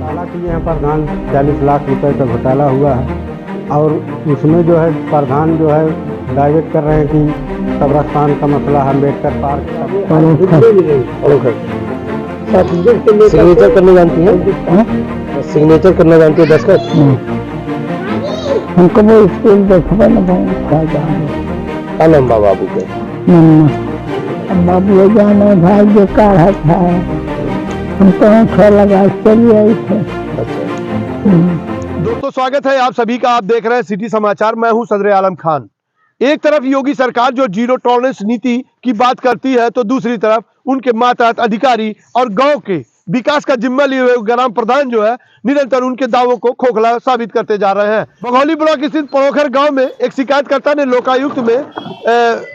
हालांकि यहाँ प्रधान 40 लाख रुपए का घोटाला हुआ है और उसमें जो है प्रधान जो है डाइवर्ट कर रहे हैं कि कब्रिस्तान का मसला है, अम्बेडकर पार्क सिग्नेचर करने जानती है, सिग्नेचर करना जानती है दस्तखत। हमको वो स्कूल देखा ना भाई क्या नाम बाबू के? बाबू जाने भाई जो काढ़ा था हमको अच्छा लगा, चलिए आई थे। दोस्तों स्वागत है आप सभी का। आप देख रहे हैं सिटी समाचार। मैं हूं सदर आलम खान। एक तरफ योगी सरकार जो जीरो टॉलरेंस नीति की बात करती है तो दूसरी तरफ उनके मातहत अधिकारी और गांव के विकास का जिम्मा लिए हुए ग्राम प्रधान जो है निरंतर उनके दावों को खोखला साबित करते जा रहे हैं। बघौली ब्लॉक स्थित पड़ोखर गांव में एक शिकायतकर्ता ने लोकायुक्त में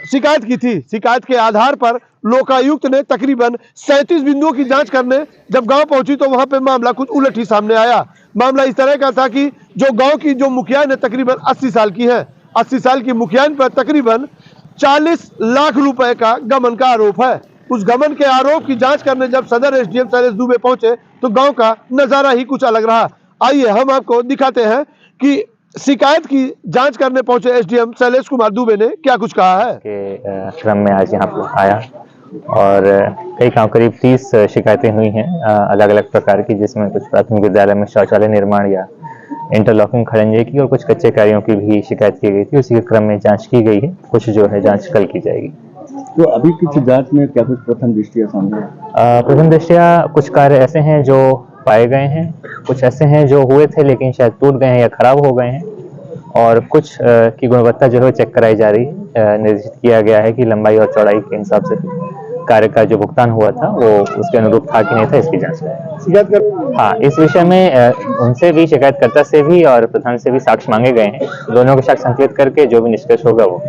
शिकायत की थी। शिकायत के आधार पर लोकायुक्त ने तकरीबन 37 बिंदुओं की जांच करने जब गांव पहुंची तो वहां पे मामला कुछ उलट ही सामने आया। मामला इस तरह का था कि जो गांव की जो मुखिया ने तकरीबन 80 साल की है, 80 साल की मुखिया पर तकरीबन 40 लाख रुपए का गबन का आरोप है। उस गबन के आरोप की जांच करने जब सदर एसडीएम शैलेश दुबे पहुंचे तो गांव का नजारा ही कुछ अलग रहा। आइए हम आपको दिखाते हैं कि शिकायत की जांच करने पहुंचे एसडीएम शैलेश कुमार दुबे ने क्या कुछ कहा है। के क्रम में आज यहाँ पर आया और कई गाँव करीब 30 शिकायतें हुई हैं अलग अलग प्रकार की, जिसमें कुछ प्राथमिक विद्यालय में शौचालय निर्माण या इंटरलॉकिंग खड़ंजे की और कुछ कच्चे कार्यों की भी शिकायत की गई थी। उसी के क्रम में जांच की गई है। कुछ जो है जांच कल की जाएगी। तो अभी कुछ जांच में क्या कुछ प्रथम दृष्टिया सामने है? प्रथम दृष्टिया कुछ कार्य ऐसे हैं जो पाए गए हैं, कुछ ऐसे हैं जो हुए थे लेकिन शायद टूट गए हैं या खराब हो गए हैं, और कुछ की गुणवत्ता जो है चेक कराई जा रही है। निर्देशित किया गया है कि लंबाई और चौड़ाई के हिसाब से कार्य का जो भुगतान हुआ था वो उसके अनुरूप था कि नहीं था, इसकी जांच करें। हाँ, इस विषय में उनसे भी, शिकायतकर्ता से भी और प्रधान से भी साक्ष्य मांगे गए हैं। दोनों के साक्ष्य संकलित करके जो भी निष्कर्ष होगा वो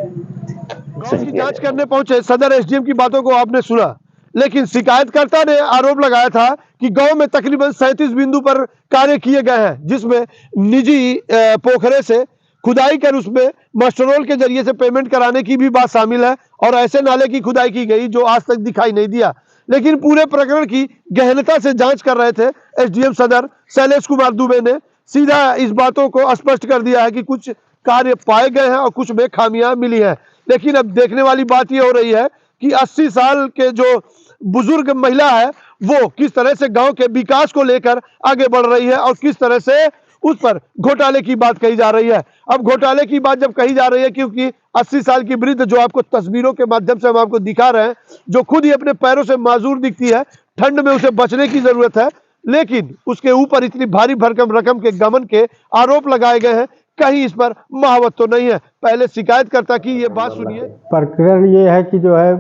जांच करने पहुंचे सदर एसडीएम की बातों को आपने सुना, लेकिन शिकायतकर्ता ने आरोप लगाया था कि गांव में तकरीबन 37 बिंदु पर कार्य किए गए हैं, जिसमें निजी पोखरे से खुदाई कर उसमें मास्टरोल के जरिए से पेमेंट कराने की भी बात शामिल है और ऐसे नाले की खुदाई की गई जो आज तक दिखाई नहीं दिया। लेकिन पूरे प्रकरण की गहनता से जांच कर रहे थे एसडीएम सदर शैलेश कुमार दुबे ने सीधा इस बातों को स्पष्ट कर दिया है कि कुछ कार्य पाए गए हैं और कुछ में खामियां मिली हैं। लेकिन अब देखने वाली बात यह हो रही है कि 80 साल के जो बुजुर्ग महिला है वो किस तरह से गांव के विकास को लेकर आगे बढ़ रही है और किस तरह से उस पर घोटाले की बात कही जा रही है। अब घोटाले की बात जब कही जा रही है क्योंकि 80 साल की वृद्ध जो आपको तस्वीरों के माध्यम से हम आपको दिखा रहे हैं, जो खुद ही अपने पैरों से माजूर दिखती है, ठंड में उसे बचने की जरूरत है, लेकिन उसके ऊपर इतनी भारी भरकम रकम के गबन के आरोप लगाए गए हैं। कहीं इस पर महावत तो नहीं है। पहले शिकायतकर्ता की ये बात सुनिए। प्रकरण ये है कि जो है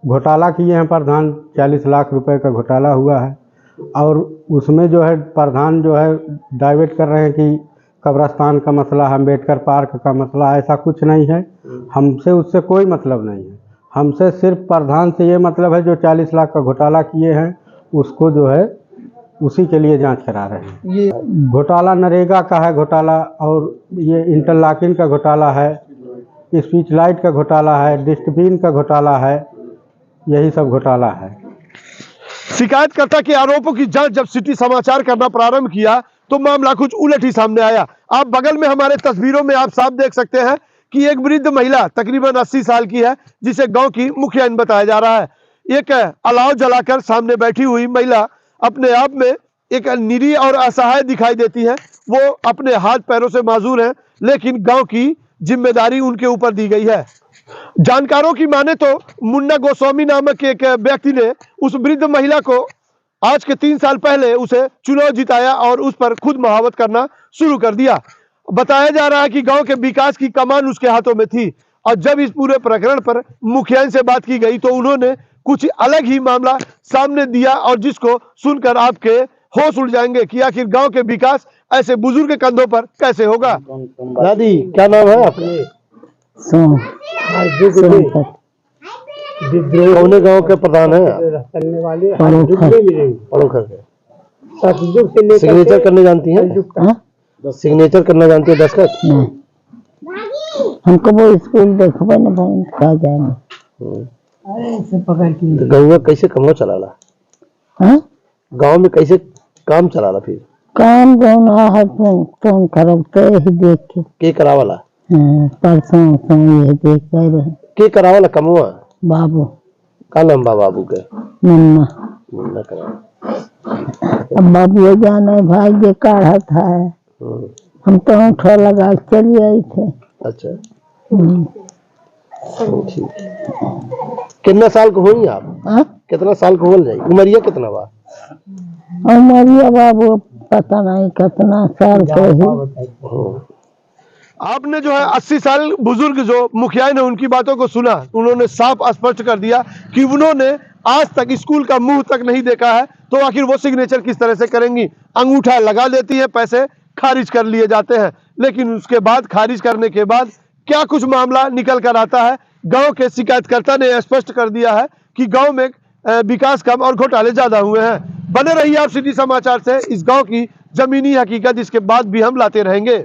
घोटाला किए हैं प्रधान, 40 लाख रुपए का घोटाला हुआ है और उसमें जो है प्रधान जो है डाइवर्ट कर रहे हैं कि कब्रिस्तान का मसला है, अम्बेडकर पार्क का मसला है। ऐसा कुछ नहीं है। हमसे उससे कोई मतलब नहीं है। हमसे सिर्फ प्रधान से ये मतलब है जो 40 लाख का घोटाला किए हैं उसको जो है उसी के लिए जांच करा रहे हैं। ये घोटाला नरेगा का है घोटाला, और ये इंटरलॉकिंग का घोटाला है, स्ट्रीट लाइट का घोटाला है, डस्टबिन का घोटाला है, यही सब घोटाला है। शिकायतकर्ता के आरोपों की जांच जब सिटी समाचार करना प्रारंभ किया तो मामला कुछ उलट ही सामने आया। आप बगल में हमारे तस्वीरों में आप साफ देख सकते हैं कि एक वृद्ध महिला तकरीबन 80 साल की है, जिसे गांव की मुखिया बताया जा रहा है। एक अलाव जलाकर सामने बैठी हुई महिला अपने आप में एक निरीह और असहाय दिखाई देती है। वो अपने हाथ पैरों से माजूर है, लेकिन गांव की जिम्मेदारी उनके ऊपर दी गई है। जानकारों की माने तो मुन्ना गोस्वामी नामक एक व्यक्ति ने उस वृद्ध महिला को आज के 3 साल पहले उसे चुनाव जिताया और उस पर खुद महावत करना शुरू कर दिया। बताया जा रहा है कि गांव के विकास की कमान उसके हाथों में थी और जब इस पूरे प्रकरण पर मुखिया से बात की गई तो उन्होंने कुछ अलग ही मामला सामने दिया और जिसको सुनकर आपके होश उड़ जाएंगे कि आखिर गांव के विकास ऐसे बुजुर्ग के कंधों पर कैसे होगा। दादी क्या नाम है आपके? कौन गांव के प्रधान है? सिग्नेचर करने जानती है? सिग्नेचर करना जानती है दस्तखत? हमको वो स्कूल देखा ना भाई, कहा जाए तो गाँव में कैसे कमो चलाला? हाँ? गाँव में कैसे काम चलाला फिर? काम जौन है तुम करते ही देख के करावाला? परसों ये देख रहे के करावाला कमुआ? बाबू का नाम बा बाबू के? मुन्ना। मुन्ना करावा। अब बाबू ये जाने भाई ये काढ़ा था, हम तो अंगूठा लगा के चली आई थे। अच्छा ठीक। कितना साल को होई आप? हाँ? कितना साल को होल जाई? उमरिया कितना बा? उमरिया बाबू पता नहीं कितना साल के ही। आपने जो है 80 साल बुजुर्ग जो मुखिया ने उनकी बातों को सुना, उन्होंने साफ स्पष्ट कर दिया कि उन्होंने आज तक स्कूल का मुंह तक नहीं देखा है, तो आखिर वो सिग्नेचर किस तरह से करेंगी? अंगूठा लगा देती है, पैसे खारिज कर लिए जाते हैं, लेकिन उसके बाद खारिज करने के बाद क्या कुछ मामला निकल कर आता है। गांव के शिकायतकर्ता ने स्पष्ट कर दिया है कि गांव में विकास कम और घोटाले ज्यादा हुए हैं। बने रहिए आप सिटी समाचार से, इस गांव की जमीनी हकीकत इसके बाद भी हम लाते रहेंगे।